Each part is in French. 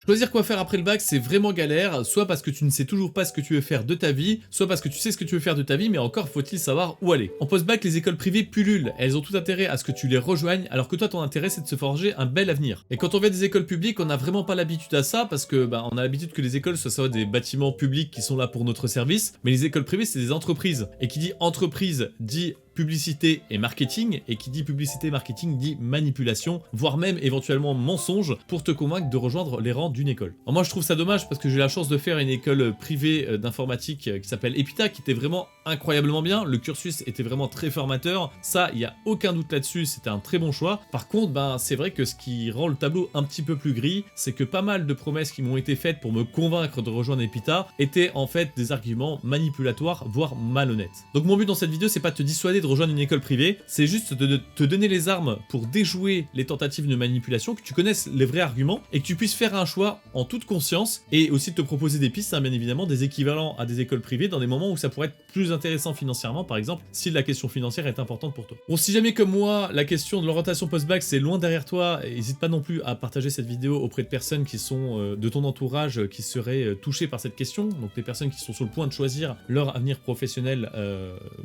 Choisir quoi faire après le bac, c'est vraiment galère, soit parce que tu ne sais toujours pas ce que tu veux faire de ta vie, soit parce que tu sais ce que tu veux faire de ta vie, mais encore faut-il savoir où aller. En post-bac, les écoles privées pullulent, elles ont tout intérêt à ce que tu les rejoignes, alors que toi ton intérêt c'est de se forger un bel avenir. Et quand on vient des écoles publiques, on n'a vraiment pas l'habitude à ça, parce que on a l'habitude que les écoles soient des bâtiments publics qui sont là pour notre service, mais les écoles privées c'est des entreprises. Et qui dit entreprise dit publicité et marketing, et qui dit publicité et marketing dit manipulation, voire même éventuellement mensonge pour te convaincre de rejoindre les rangs d'une école. Alors moi je trouve ça dommage parce que j'ai eu la chance de faire une école privée d'informatique qui s'appelle Epita, qui était vraiment incroyablement bien, le cursus était vraiment très formateur, ça il n'y a aucun doute là-dessus, c'était un très bon choix. Par contre c'est vrai que ce qui rend le tableau un petit peu plus gris, c'est que pas mal de promesses qui m'ont été faites pour me convaincre de rejoindre Epita étaient en fait des arguments manipulatoires, voire malhonnêtes. Donc mon but dans cette vidéo c'est pas de te dissuader de rejoindre une école privée, c'est juste de te donner les armes pour déjouer les tentatives de manipulation, que tu connaisses les vrais arguments et que tu puisses faire un choix en toute conscience, et aussi de te proposer des pistes, bien évidemment, des équivalents à des écoles privées dans des moments où ça pourrait être plus intéressant financièrement, par exemple, si la question financière est importante pour toi. Bon, si jamais comme moi, la question de l'orientation post-bac c'est loin derrière toi, n'hésite pas non plus à partager cette vidéo auprès de personnes qui sont de ton entourage qui seraient touchées par cette question, donc des personnes qui sont sur le point de choisir leur avenir professionnel,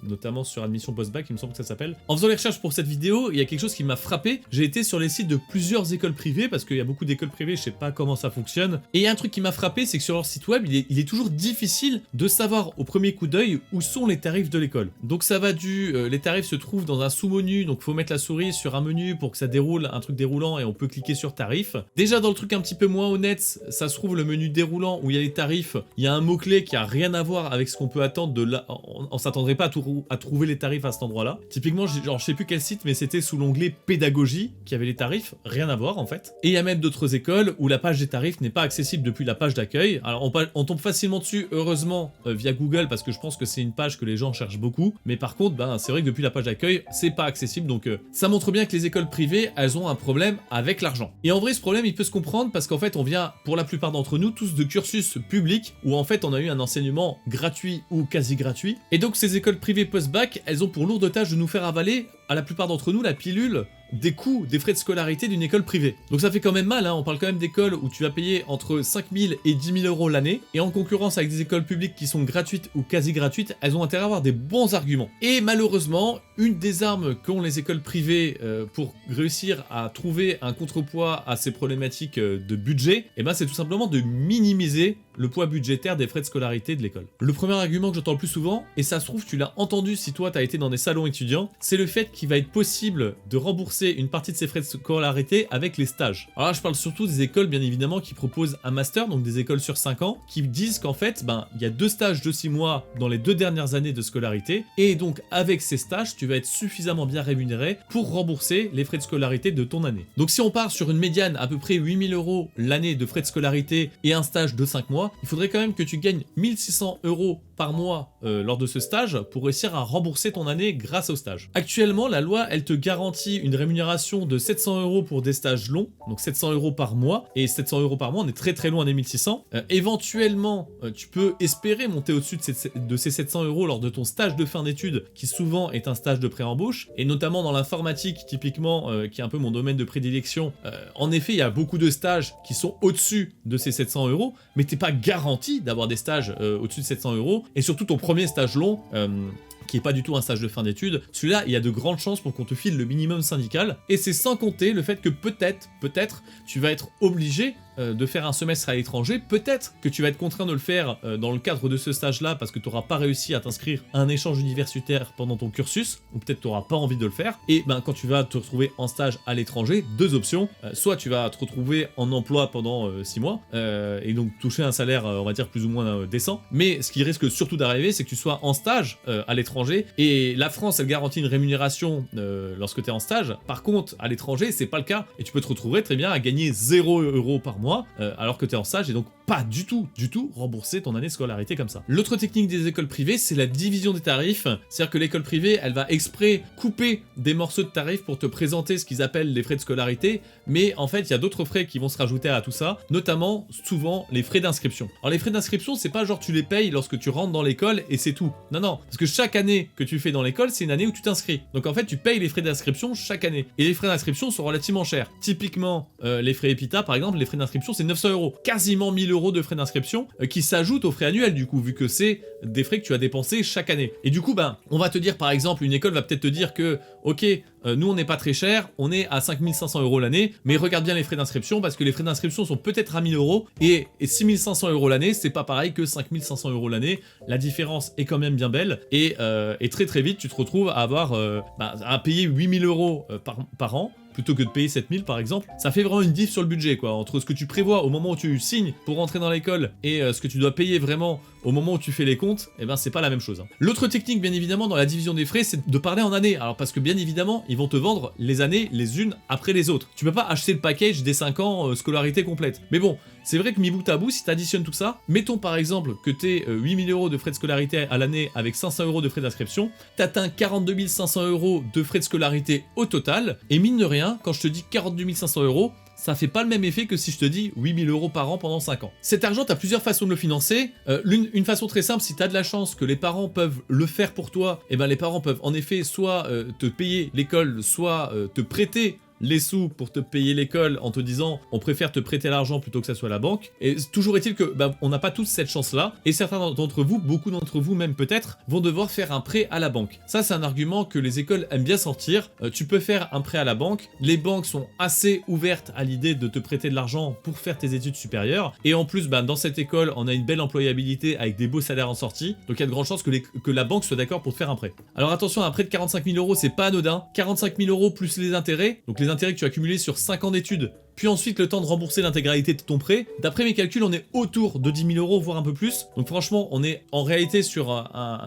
notamment sur admission post-bac, il me semble que ça s'appelle. En faisant les recherches pour cette vidéo, il y a quelque chose qui m'a frappé. J'ai été sur les sites de plusieurs écoles privées, parce qu'il y a beaucoup d'écoles privées, je sais pas comment ça fonctionne. Et il y a un truc qui m'a frappé, c'est que sur leur site web, il est toujours difficile de savoir au premier coup d'œil où sont les tarifs de l'école. Donc ça va les tarifs se trouvent dans un sous-menu, donc faut mettre la souris sur un menu pour que ça déroule, un truc déroulant, et on peut cliquer sur tarifs. Déjà dans le truc un petit peu moins honnête, ça se trouve le menu déroulant où il y a les tarifs, il y a un mot-clé qui a rien à voir avec ce qu'on peut attendre de là. On s'attendrait pas à trouver les tarifs à cet endroit-là. Typiquement, genre, je sais plus quel site, mais c'était sous l'onglet pédagogie qui avait les tarifs, rien à voir en fait. Et il y a même d'autres écoles où la page des tarifs n'est pas accessible depuis la page d'accueil. Alors on tombe facilement dessus, heureusement, via Google, parce que je pense que c'est une page que les gens cherchent beaucoup. Mais par contre, c'est vrai que depuis la page d'accueil, c'est pas accessible. Donc ça montre bien que les écoles privées, elles ont un problème avec l'argent. Et en vrai, ce problème, il peut se comprendre parce qu'en fait, on vient, pour la plupart d'entre nous, tous de cursus publics où en fait, on a eu un enseignement gratuit ou quasi gratuit. Et donc ces écoles privées post-bac, elles ont pour lourde tâche de nous faire avaler, à la plupart d'entre nous, la pilule des coûts des frais de scolarité d'une école privée. Donc ça fait quand même mal, hein. On parle quand même d'écoles où tu vas payer entre 5 000 et 10 000 euros l'année, et en concurrence avec des écoles publiques qui sont gratuites ou quasi gratuites, elles ont intérêt à avoir des bons arguments. Et malheureusement, une des armes qu'ont les écoles privées pour réussir à trouver un contrepoids à ces problématiques de budget, c'est tout simplement de minimiser le poids budgétaire des frais de scolarité de l'école. Le premier argument que j'entends le plus souvent, et ça se trouve tu l'as entendu si toi t'as été dans des salons étudiants, c'est le fait qu'il va être possible de rembourser une partie de ses frais de scolarité avec les stages. Alors là je parle surtout des écoles bien évidemment qui proposent un master, donc des écoles sur 5 ans, qui disent qu'en fait il y a 2 stages de 6 mois dans les 2 dernières années de scolarité, et donc avec ces stages tu vas être suffisamment bien rémunéré pour rembourser les frais de scolarité de ton année. Donc si on part sur une médiane à peu près 8 000 euros l'année de frais de scolarité et un stage de 5 mois, il faudrait quand même que tu gagnes 1 600 euros par mois lors de ce stage pour réussir à rembourser ton année grâce au stage. Actuellement, la loi, elle te garantit une rémunération de 700 euros pour des stages longs, donc 700 euros par mois, et 700 euros par mois, on est très loin des 1600. Éventuellement, tu peux espérer monter au-dessus de ces 700 euros lors de ton stage de fin d'études, qui souvent est un stage de pré-embauche, et notamment dans l'informatique, typiquement, qui est un peu mon domaine de prédilection. En effet, il y a beaucoup de stages qui sont au-dessus de ces 700 euros, mais t'es pas garanti d'avoir des stages au-dessus de 700 euros, et surtout ton premier stage long, qui est pas du tout un stage de fin d'études, celui-là, il y a de grandes chances pour qu'on te file le minimum syndical, et c'est sans compter le fait que peut-être, tu vas être obligé de faire un semestre à l'étranger, peut-être que tu vas être contraint de le faire dans le cadre de ce stage-là parce que tu n'auras pas réussi à t'inscrire à un échange universitaire pendant ton cursus, ou peut-être tu n'auras pas envie de le faire, et quand tu vas te retrouver en stage à l'étranger, 2 options, soit tu vas te retrouver en emploi pendant 6 mois, et donc toucher un salaire, on va dire, plus ou moins décent, mais ce qui risque surtout d'arriver, c'est que tu sois en stage à l'étranger, et la France, elle garantit une rémunération lorsque tu es en stage, par contre, à l'étranger, c'est pas le cas, et tu peux te retrouver très bien à gagner 0 € par mois, alors que tu es en stage, et donc pas du tout rembourser ton année de scolarité comme ça. L'autre technique des écoles privées, c'est la division des tarifs, c'est-à-dire que l'école privée, elle va exprès couper des morceaux de tarifs pour te présenter ce qu'ils appellent les frais de scolarité, mais en fait, il y a d'autres frais qui vont se rajouter à tout ça, notamment, souvent, les frais d'inscription. Alors les frais d'inscription, c'est pas genre tu les payes lorsque tu rentres dans l'école et c'est tout. Non, parce que chaque année que tu fais dans l'école, c'est une année où tu t'inscris. Donc en fait, tu payes les frais d'inscription chaque année. Et les frais d'inscription sont relativement chers. Typiquement, les frais EPITA, par exemple, les frais d'inscription d'inscription, c'est 900 €. Quasiment 1000 € de frais d'inscription qui s'ajoutent aux frais annuels du coup, vu que c'est des frais que tu as dépensés chaque année. Et du coup, ben, on va te dire par exemple, une école va peut-être te dire que, ok, nous on n'est pas très cher, on est à 5500 € l'année, mais regarde bien les frais d'inscription parce que les frais d'inscription sont peut-être à 1000 € et 6500 € l'année, c'est pas pareil que 5500 € l'année. La différence est quand même bien belle et très très vite tu te retrouves à avoir à payer 8000 € par an plutôt que de payer 7000 par exemple. Ça fait vraiment une diff sur le budget quoi, entre ce que tu prévois au moment où tu signes pour rentrer dans l'école et ce que tu dois payer vraiment au moment où tu fais les comptes, et ben c'est pas la même chose. L'autre technique bien évidemment dans la division des frais, c'est de parler en années. Alors parce que bien évidemment, ils vont te vendre les années les unes après les autres. Tu peux pas acheter le package des 5 ans scolarité complète. Mais bon, c'est vrai que mi bout à bout, si tu additionnes tout ça, mettons par exemple que tu aies 8000 € de frais de scolarité à l'année avec 500 € de frais d'inscription, tu atteins 42 500 € de frais de scolarité au total, et mine de rien, quand je te dis 42 500 €, ça fait pas le même effet que si je te dis 8000 € par an pendant 5 ans. Cet argent, tu as plusieurs façons de le financer. Une façon très simple, si tu as de la chance que les parents peuvent le faire pour toi, et ben les parents peuvent en effet soit te payer l'école, soit te prêter les sous pour te payer l'école en te disant on préfère te prêter l'argent plutôt que ça soit la banque. Et toujours est-il que on n'a pas tous cette chance-là, et certains d'entre vous, beaucoup d'entre vous même peut-être, vont devoir faire un prêt à la banque. Ça c'est un argument que les écoles aiment bien sortir. Tu peux faire un prêt à la banque, les banques sont assez ouvertes à l'idée de te prêter de l'argent pour faire tes études supérieures, et en plus dans cette école on a une belle employabilité avec des beaux salaires en sortie, donc il y a de grandes chances que la banque soit d'accord pour te faire un prêt. Alors attention, un prêt de 45 000 € c'est pas anodin, 45 000 € plus les intérêts, donc les intérêts que tu as accumulés sur 5 ans d'études, puis ensuite le temps de rembourser l'intégralité de ton prêt. D'après mes calculs, on est autour de 10 000 €, voire un peu plus. Donc franchement, on est en réalité sur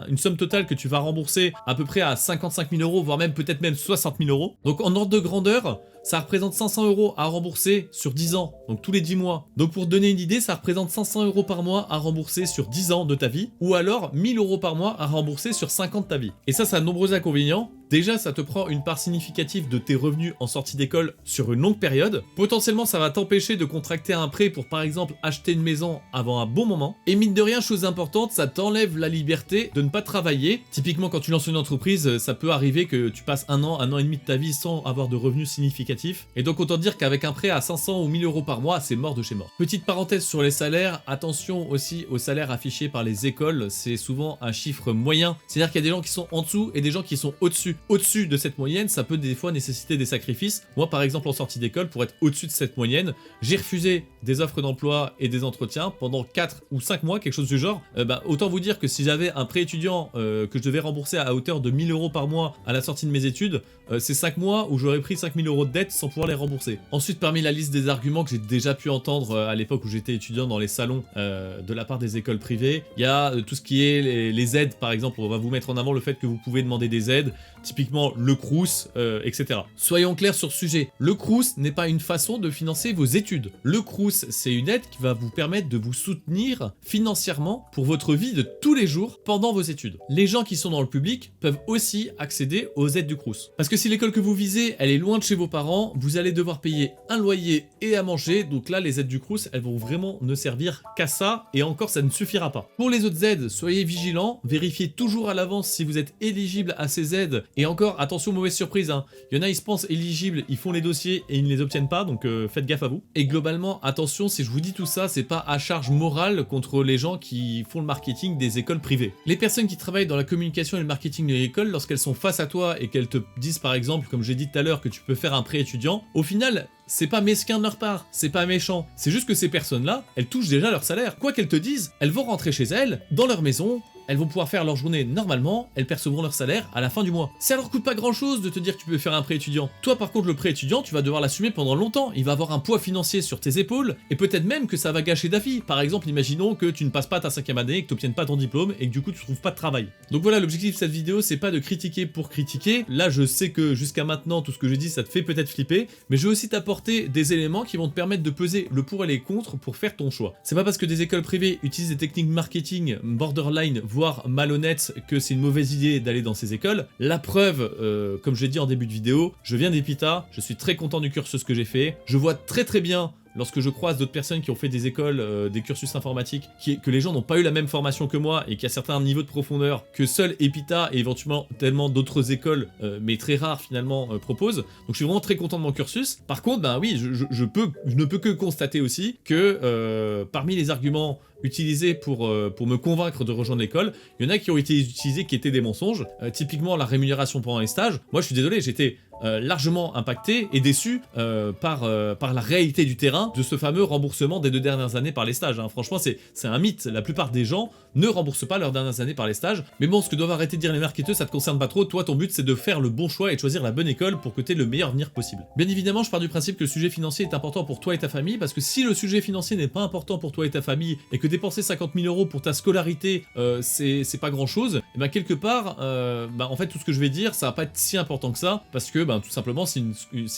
une somme totale que tu vas rembourser à peu près à 55 000 €, voire même peut-être même 60 000 €. Donc en ordre de grandeur, ça représente 500 € à rembourser sur 10 ans, donc tous les 10 mois. Donc pour te donner une idée, ça représente 500 € par mois à rembourser sur 10 ans de ta vie, ou alors 1000 € par mois à rembourser sur 5 ans de ta vie. Et ça a de nombreux inconvénients. Déjà, ça te prend une part significative de tes revenus en sortie d'école sur une longue période. Potentiellement, ça va t'empêcher de contracter un prêt pour par exemple acheter une maison avant un bon moment. Et mine de rien, chose importante, ça t'enlève la liberté de ne pas travailler. Typiquement, quand tu lances une entreprise, ça peut arriver que tu passes un an et demi de ta vie sans avoir de revenus significatifs. Et donc autant dire qu'avec un prêt à 500 ou 1000 € par mois, c'est mort de chez mort. Petite parenthèse sur les salaires, attention aussi aux salaires affichés par les écoles, c'est souvent un chiffre moyen. C'est-à-dire qu'il y a des gens qui sont en dessous et des gens qui sont au-dessus. Au-dessus de cette moyenne, ça peut des fois nécessiter des sacrifices. Moi par exemple en sortie d'école, pour être au-dessus de cette moyenne, j'ai refusé des offres d'emploi et des entretiens pendant 4 ou 5 mois, quelque chose du genre. Autant vous dire que si j'avais un prêt étudiant que je devais rembourser à hauteur de 1000 € par mois à la sortie de mes études, c'est 5 mois où j'aurais pris 5000 € de dette sans pouvoir les rembourser. Ensuite, parmi la liste des arguments que j'ai déjà pu entendre à l'époque où j'étais étudiant dans les salons de la part des écoles privées, il y a tout ce qui est les aides par exemple. On va vous mettre en avant le fait que vous pouvez demander des aides, typiquement le Crous, etc. Soyons clairs sur ce sujet, le Crous n'est pas une façon de financer vos études. Le Crous, c'est une aide qui va vous permettre de vous soutenir financièrement pour votre vie de tous les jours pendant vos études. Les gens qui sont dans le public peuvent aussi accéder aux aides du Crous. Parce que si l'école que vous visez, elle est loin de chez vos parents, vous allez devoir payer un loyer et à manger, donc là les aides du Crous, elles vont vraiment ne servir qu'à ça, et encore ça ne suffira pas. Pour les autres aides, soyez vigilants, vérifiez toujours à l'avance si vous êtes éligible à ces aides, et encore attention, mauvaise surprise, hein. Il y en a, ils se pensent éligibles, ils font les dossiers et ils ne les obtiennent pas, donc faites gaffe à vous. Et globalement, attention, si je vous dis tout ça, c'est pas à charge morale contre les gens qui font le marketing des écoles privées. Les personnes qui travaillent dans la communication et le marketing de l'école, lorsqu'elles sont face à toi et qu'elles te disent par exemple, comme j'ai dit tout à l'heure, que tu peux faire un prêt étudiant, au final, c'est pas mesquin de leur part, c'est pas méchant, c'est juste que ces personnes-là, elles touchent déjà leur salaire. Quoi qu'elles te disent, elles vont rentrer chez elles, dans leur maison, elles vont pouvoir faire leur journée normalement, elles percevront leur salaire à la fin du mois. Ça leur coûte pas grand chose de te dire que tu peux faire un prêt étudiant. Toi par contre le prêt étudiant, tu vas devoir l'assumer pendant longtemps, il va avoir un poids financier sur tes épaules, et peut-être même que ça va gâcher ta vie. Par exemple, imaginons que tu ne passes pas ta 5e année, et que tu n'obtiennes pas ton diplôme, et que du coup tu trouves pas de travail. Donc voilà, l'objectif de cette vidéo, c'est pas de critiquer pour critiquer. Là je sais que jusqu'à maintenant, tout ce que je dis, ça te fait peut-être flipper, mais je vais aussi t'apporter des éléments qui vont te permettre de peser le pour et les contre pour faire ton choix. C'est pas parce que des écoles privées utilisent des techniques marketing borderline, voire malhonnêtes, que c'est une mauvaise idée d'aller dans ces écoles. La preuve, comme je l'ai dit en début de vidéo, je viens d'EPITA, je suis très content du cursus que j'ai fait, je vois très bien lorsque je croise d'autres personnes qui ont fait des écoles, des cursus informatiques, que les gens n'ont pas eu la même formation que moi et qu'il y a certains niveaux de profondeur que seul Epita et éventuellement tellement d'autres écoles, mais très rares finalement, proposent. Donc je suis vraiment très content de mon cursus. Par contre, ben oui, je ne peux que constater aussi que parmi les arguments utilisés pour me convaincre de rejoindre l'école, il y en a qui ont été utilisés qui étaient des mensonges. Typiquement la rémunération pendant les stages. Moi je suis désolé, j'étais largement impacté et déçu par la réalité du terrain de ce fameux remboursement des 2 dernières années par les stages. Hein. Franchement, c'est un mythe. La plupart des gens ne remboursent pas leurs dernières années par les stages. Mais bon, ce que doivent arrêter de dire les marketeurs, ça te concerne pas trop. Toi, ton but, c'est de faire le bon choix et de choisir la bonne école pour que tu aies le meilleur avenir possible. Bien évidemment, je pars du principe que le sujet financier est important pour toi et ta famille, parce que si le sujet financier n'est pas important pour toi et ta famille, et que dépenser 50 000 € pour ta scolarité, c'est pas grand chose, et ben quelque part, en fait, tout ce que je vais dire, ça va pas être si important que ça, parce que tout simplement, si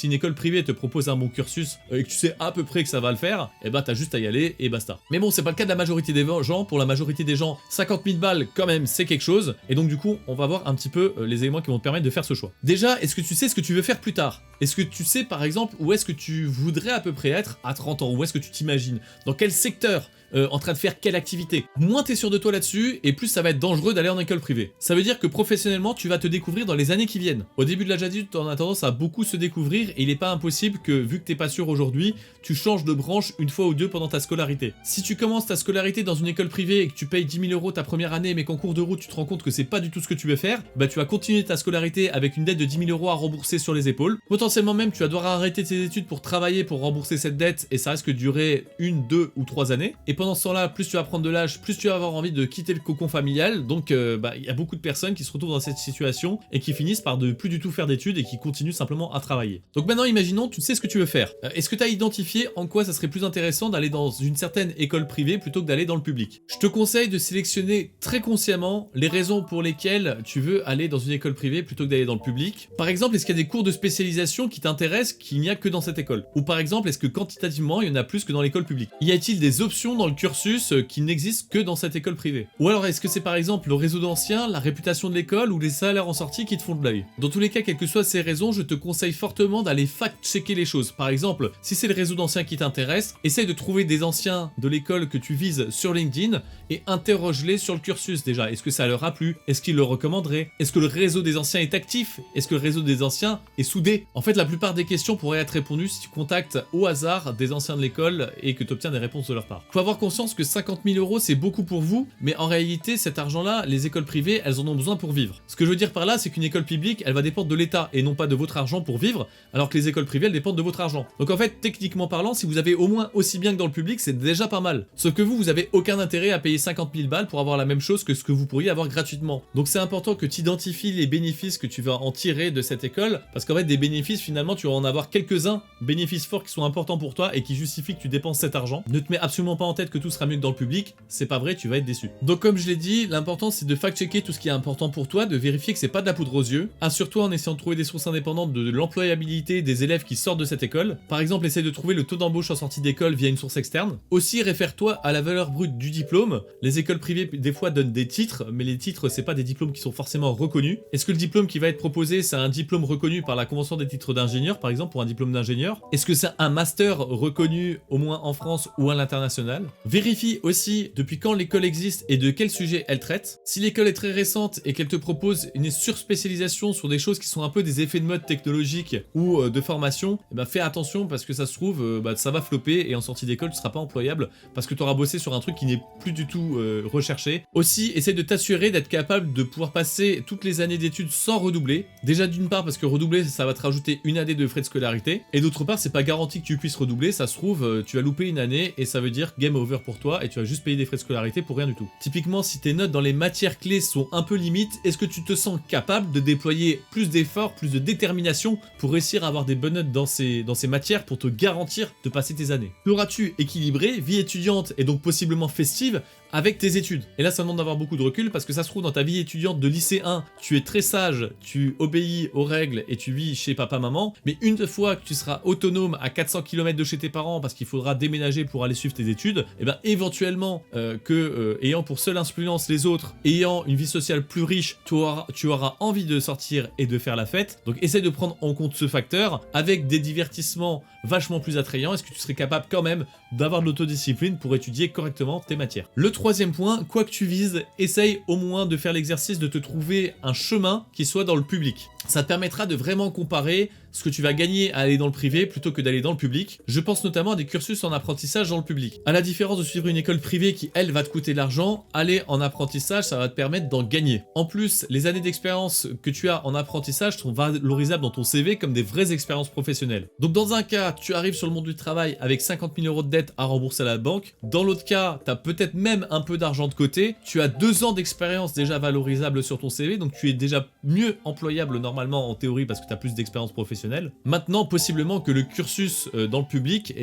une école privée te propose un bon cursus et que tu sais à peu près que ça va le faire, et ben t'as juste à y aller et basta. Mais bon, c'est pas le cas de la majorité des gens. Pour la majorité des gens, 50 000 balles, quand même, c'est quelque chose. Et donc, du coup, on va voir un petit peu les éléments qui vont te permettre de faire ce choix. Déjà, est-ce que tu sais ce que tu veux faire plus tard? Est-ce que tu sais, par exemple, où est-ce que tu voudrais à peu près être à 30 ans? Où est-ce que tu t'imagines? Dans quel secteur? En train de faire quelle activité? Moins t'es sûr de toi là-dessus, et plus ça va être dangereux d'aller en école privée. Ça veut dire que professionnellement, tu vas te découvrir dans les années qui viennent. Au début de l'âge adulte, on a tendance à beaucoup se découvrir, et il n'est pas impossible que, vu que t'es pas sûr aujourd'hui, tu changes de branche une fois ou deux pendant ta scolarité. Si tu commences ta scolarité dans une école privée et que tu payes 10 000 € ta première année, mais qu'en cours de route tu te rends compte que c'est pas du tout ce que tu veux faire, bah tu vas continuer ta scolarité avec une dette de 10 000 € à rembourser sur les épaules. Potentiellement même, tu vas devoir arrêter tes études pour travailler pour rembourser cette dette, et ça risque de durer 1, 2 ou 3 années. Et pendant ce temps-là, plus tu vas prendre de l'âge, plus tu vas avoir envie de quitter le cocon familial. Donc il y a beaucoup de personnes qui se retrouvent dans cette situation et qui finissent par ne plus du tout faire d'études et qui continuent simplement à travailler. Donc maintenant, imaginons, tu sais ce que tu veux faire. Est-ce que tu as identifié en quoi ça serait plus intéressant d'aller dans une certaine école privée plutôt que d'aller dans le public? Je te conseille de sélectionner très consciemment les raisons pour lesquelles tu veux aller dans une école privée plutôt que d'aller dans le public. Par exemple, est-ce qu'il y a des cours de spécialisation qui t'intéressent qu'il n'y a que dans cette école? Ou par exemple, est-ce que quantitativement, il y en a plus que dans l'école publique? Y a-t-il des options dans le cursus qui n'existent que dans cette école privée? Ou alors est-ce que c'est par exemple le réseau d'anciens, la réputation de l'école ou les salaires en sortie qui te font de l'œil? Dans tous les cas, quelles que soient ces raisons, je te conseille fortement d'aller fact-checker les choses. Par exemple, si c'est le réseau d'anciens qui t'intéresse, essaye de trouver des anciens de l'école que tu vises sur LinkedIn et interroge-les sur le cursus déjà. Est-ce que ça leur a plu? Est-ce qu'ils le recommanderaient? Est-ce que le réseau des anciens est actif? Est-ce que le réseau des anciens est soudé? En fait, la plupart des questions pourraient être répondues si tu contactes au hasard des anciens de l'école et que tu obtiens des réponses de leur part. Il faut avoir conscience que 50 000 € c'est beaucoup pour vous, mais en réalité cet argent-là, les écoles privées, elles en ont besoin pour vivre. Ce que je veux dire par là, c'est qu'une école publique, elle va dépendre de l'État et non pas de votre argent pour vivre, alors que les écoles privées, elles dépendent de votre argent. Donc en fait, techniquement parlant, si vous avez au moins aussi bien que dans le public, c'est déjà pas mal. Sauf que vous avez aucun intérêt à payer 50 000 balles pour avoir la même chose que ce que vous pourriez avoir gratuitement. Donc c'est important que tu identifies les bénéfices que tu vas en tirer de cette école, parce qu'en fait des bénéfices, finalement tu vas en avoir quelques-uns, bénéfices forts qui sont importants pour toi et qui justifient que tu dépenses cet argent. Ne te mets absolument pas en tête que tout sera mieux que dans le public, c'est pas vrai, tu vas être déçu. Donc comme je l'ai dit, l'important c'est de fact-checker tout ce qui est important pour toi, de vérifier que c'est pas de la poudre aux yeux. Assure-toi en essayant de trouver des sources indépendantes de l'employabilité des élèves qui sortent de cette école. Par exemple, essaye de trouver le taux d'embauche en sortie d'école via une source externe. Aussi, réfère-toi à la valeur brute du diplôme. Les écoles privées des fois donnent des titres, mais les titres c'est pas des diplômes qui sont forcément reconnus. Est-ce que le diplôme qui va être proposé c'est un diplôme reconnu par la convention des titres d'ingénieur, par exemple pour un diplôme d'ingénieur? Est-ce que c'est un master reconnu au moins en France ou à l'international? Vérifie aussi depuis quand l'école existe et de quel sujet elle traite. Si l'école est très récente et qu'elle te propose une surspécialisation sur des choses qui sont un peu des effets de mode technologiques ou de formation, eh ben fais attention parce que ça se trouve, ça va flopper et en sortie d'école tu seras pas employable parce que tu auras bossé sur un truc qui n'est plus du tout recherché. Aussi, essaie de t'assurer d'être capable de pouvoir passer toutes les années d'études sans redoubler. Déjà d'une part parce que redoubler ça va te rajouter une année de frais de scolarité et d'autre part c'est pas garanti que tu puisses redoubler, ça se trouve tu vas louper une année et ça veut dire game over pour toi et tu vas juste payer des frais de scolarité pour rien du tout. Typiquement si tes notes dans les matières clés sont un peu limites, est-ce que tu te sens capable de déployer plus d'efforts, plus de détermination pour réussir à avoir des bonnes notes dans ces matières pour te garantir de passer tes années? L'auras-tu équilibré, vie étudiante et donc possiblement festive, avec tes études? Et là ça demande d'avoir beaucoup de recul parce que ça se trouve dans ta vie étudiante de lycée 1, tu es très sage, tu obéis aux règles et tu vis chez papa-maman, mais une fois que tu seras autonome à 400 km de chez tes parents parce qu'il faudra déménager pour aller suivre tes études, et bien éventuellement ayant pour seule influence les autres, ayant une vie sociale plus riche, tu auras envie de sortir et de faire la fête. Donc essaie de prendre en compte ce facteur avec des divertissements vachement plus attrayant? Est-ce que tu serais capable quand même d'avoir de l'autodiscipline pour étudier correctement tes matières? Le troisième point, quoi que tu vises, essaye au moins de faire l'exercice de te trouver un chemin qui soit dans le public. Ça te permettra de vraiment comparer ce que tu vas gagner à aller dans le privé plutôt que d'aller dans le public. Je pense notamment à des cursus en apprentissage dans le public. À la différence de suivre une école privée qui, elle, va te coûter de l'argent, aller en apprentissage, ça va te permettre d'en gagner. En plus, les années d'expérience que tu as en apprentissage sont valorisables dans ton CV comme des vraies expériences professionnelles. Donc dans un cas, tu arrives sur le monde du travail avec 50 000 € de dette à rembourser à la banque. Dans l'autre cas, tu as peut-être même un peu d'argent de côté. Tu as 2 ans d'expérience déjà valorisable sur ton CV, donc tu es déjà mieux employable normalement en théorie parce que tu as plus d'expérience professionnelle. Maintenant, possiblement que le cursus dans le public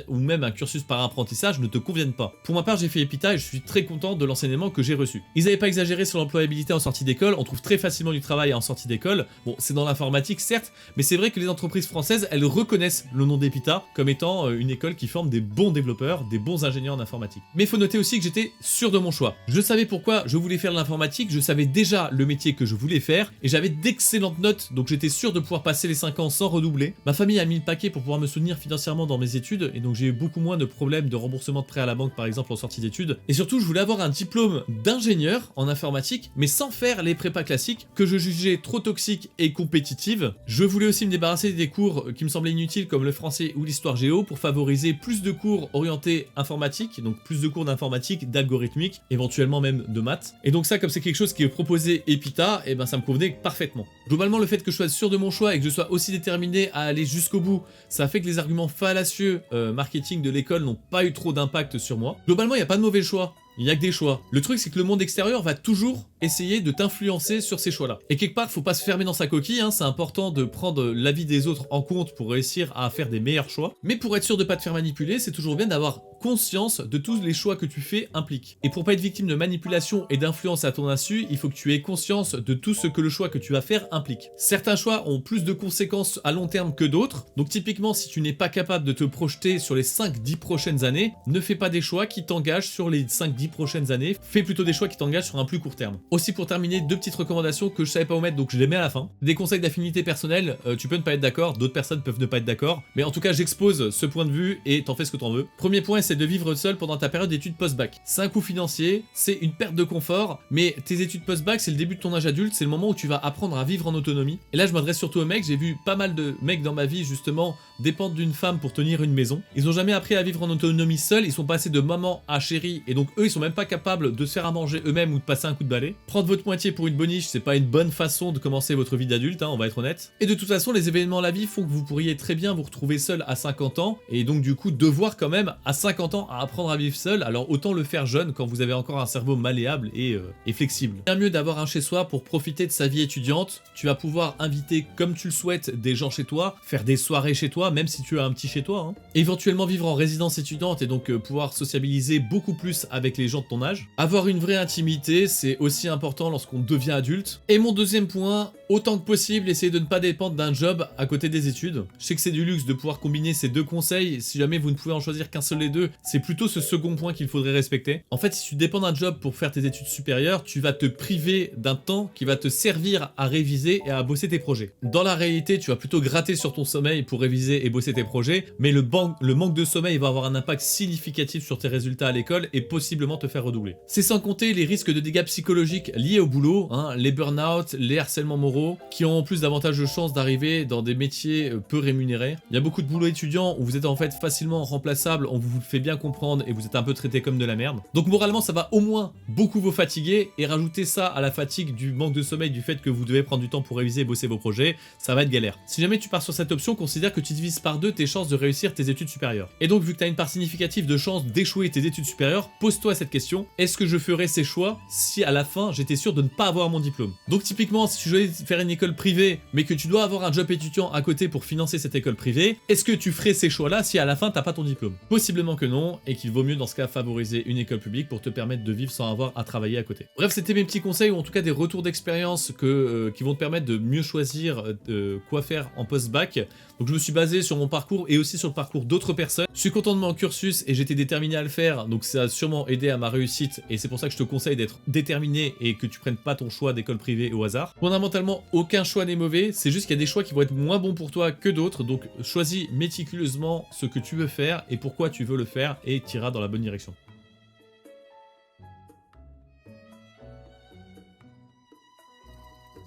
ou même un cursus par apprentissage ne te convienne pas. Pour ma part, j'ai fait EPITA et je suis très content de l'enseignement que j'ai reçu. Ils n'avaient pas exagéré sur l'employabilité en sortie d'école, on trouve très facilement du travail en sortie d'école. Bon, c'est dans l'informatique certes, mais c'est vrai que les entreprises françaises, elles reconnaissent le nom d'EPITA comme étant une école qui forme des bons développeurs, des bons ingénieurs en informatique. Mais il faut noter aussi que j'étais sûr de mon choix. Je savais pourquoi je voulais faire de l'informatique, je savais déjà le métier que je voulais faire et j'avais d'excellentes notes, donc j'étais sûr de pouvoir passer les 5 ans sans redoubler. Ma famille a mis le paquet pour pouvoir me soutenir financièrement dans mes études et donc j'ai eu beaucoup moins de problèmes de remboursement de prêts à la banque par exemple en sortie d'études. Et surtout je voulais avoir un diplôme d'ingénieur en informatique mais sans faire les prépas classiques que je jugeais trop toxiques et compétitives. Je voulais aussi me débarrasser des cours qui me semblaient inutiles comme le français ou l'histoire géo pour favoriser plus de cours orientés informatique, donc plus de cours d'informatique, d'algorithmique, éventuellement même de maths. Et donc ça comme c'est quelque chose qui est proposé EPITA, et ben ça me convenait parfaitement. Globalement le fait que je sois sûr de mon choix et que je sois aussi déterminé à aller jusqu'au bout, ça fait que les arguments fallacieux marketing de l'école n'ont pas eu trop d'impact sur moi. Globalement, il n'y a pas de mauvais choix. Il n'y a que des choix. Le truc, c'est que le monde extérieur va toujours essayer de t'influencer sur ces choix-là. Et quelque part, faut pas se fermer dans sa coquille, hein, c'est important de prendre l'avis des autres en compte pour réussir à faire des meilleurs choix. Mais pour être sûr de pas te faire manipuler, c'est toujours bien d'avoir conscience de tous les choix que tu fais impliquent. Et pour pas être victime de manipulation et d'influence à ton insu, il faut que tu aies conscience de tout ce que le choix que tu vas faire implique. Certains choix ont plus de conséquences à long terme que d'autres, donc typiquement si tu n'es pas capable de te projeter sur les 5-10 prochaines années, ne fais pas des choix qui t'engagent sur les 5-10 prochaines années, fais plutôt des choix qui t'engagent sur un plus court terme. Aussi pour terminer, 2 petites recommandations que je savais pas où mettre, donc je les mets à la fin. Des conseils d'affinité personnelle, tu peux ne pas être d'accord, d'autres personnes peuvent ne pas être d'accord, mais en tout cas j'expose ce point de vue et t'en fais ce que t'en veux. Premier point, c'est de vivre seul pendant ta période d'études post-bac. C'est un coût financier, c'est une perte de confort, mais tes études post-bac, c'est le début de ton âge adulte, c'est le moment où tu vas apprendre à vivre en autonomie. Et là je m'adresse surtout aux mecs, j'ai vu pas mal de mecs dans ma vie justement dépendre d'une femme pour tenir une maison. Ils ont jamais appris à vivre en autonomie seuls, ils sont passés de maman à chérie, et donc eux ils sont même pas capables de se faire à manger eux-mêmes ou de passer un coup de balai. Prendre votre moitié pour une boniche, c'est pas une bonne façon de commencer votre vie d'adulte, hein, on va être honnête. Et de toute façon, les événements de la vie font que vous pourriez très bien vous retrouver seul à 50 ans, et donc du coup devoir quand même à 50 ans à apprendre à vivre seul, alors autant le faire jeune quand vous avez encore un cerveau malléable et flexible. Bien mieux d'avoir un chez soi pour profiter de sa vie étudiante, tu vas pouvoir inviter comme tu le souhaites des gens chez toi, faire des soirées chez toi, même si tu as un petit chez toi, hein. Éventuellement vivre en résidence étudiante et donc pouvoir sociabiliser beaucoup plus avec les gens de ton âge. Avoir une vraie intimité, c'est aussi important lorsqu'on devient adulte. Et mon deuxième point, autant que possible, essayez de ne pas dépendre d'un job à côté des études. Je sais que c'est du luxe de pouvoir combiner ces 2 conseils, si jamais vous ne pouvez en choisir qu'un seul des 2, c'est plutôt ce second point qu'il faudrait respecter. En fait, si tu dépends d'un job pour faire tes études supérieures, tu vas te priver d'un temps qui va te servir à réviser et à bosser tes projets. Dans la réalité, tu vas plutôt gratter sur ton sommeil pour réviser et bosser tes projets, mais le manque de sommeil va avoir un impact significatif sur tes résultats à l'école et possiblement te faire redoubler. C'est sans compter les risques de dégâts psychologiques liés au boulot, hein, les burn-out, les harcèlements moraux, qui ont en plus davantage de chances d'arriver dans des métiers peu rémunérés. Il y a beaucoup de boulot étudiants où vous êtes en fait facilement remplaçable, on vous le fait bien comprendre et vous êtes un peu traité comme de la merde. Donc moralement ça va au moins beaucoup vous fatiguer, et rajouter ça à la fatigue du manque de sommeil, du fait que vous devez prendre du temps pour réviser et bosser vos projets, ça va être galère. Si jamais tu pars sur cette option, considère que tu divises par 2 tes chances de réussir tes études supérieures. Et donc vu que tu as une part significative de chances d'échouer tes études supérieures, pose-toi cette question: est-ce que je ferais ces choix si à la fin j'étais sûr de ne pas avoir mon diplôme? Donc typiquement si tu dois faire une école privée mais que tu dois avoir un job étudiant à côté pour financer cette école privée, est-ce que tu ferais ces choix là si à la fin t'as pas ton diplôme? Possiblement que non, et qu'il vaut mieux dans ce cas favoriser une école publique pour te permettre de vivre sans avoir à travailler à côté. Bref, c'était mes petits conseils, ou en tout cas des retours d'expérience qui vont te permettre de mieux choisir quoi faire en post-bac. Donc je me suis basé sur mon parcours et aussi sur le parcours d'autres personnes. Je suis content de mon cursus et j'étais déterminé à le faire, donc ça a sûrement aidé à ma réussite et c'est pour ça que je te conseille d'être déterminé et que tu prennes pas ton choix d'école privée au hasard. Fondamentalement, aucun choix n'est mauvais, c'est juste qu'il y a des choix qui vont être moins bons pour toi que d'autres, donc choisis méticuleusement ce que tu veux faire et pourquoi tu veux le faire et tu iras dans la bonne direction.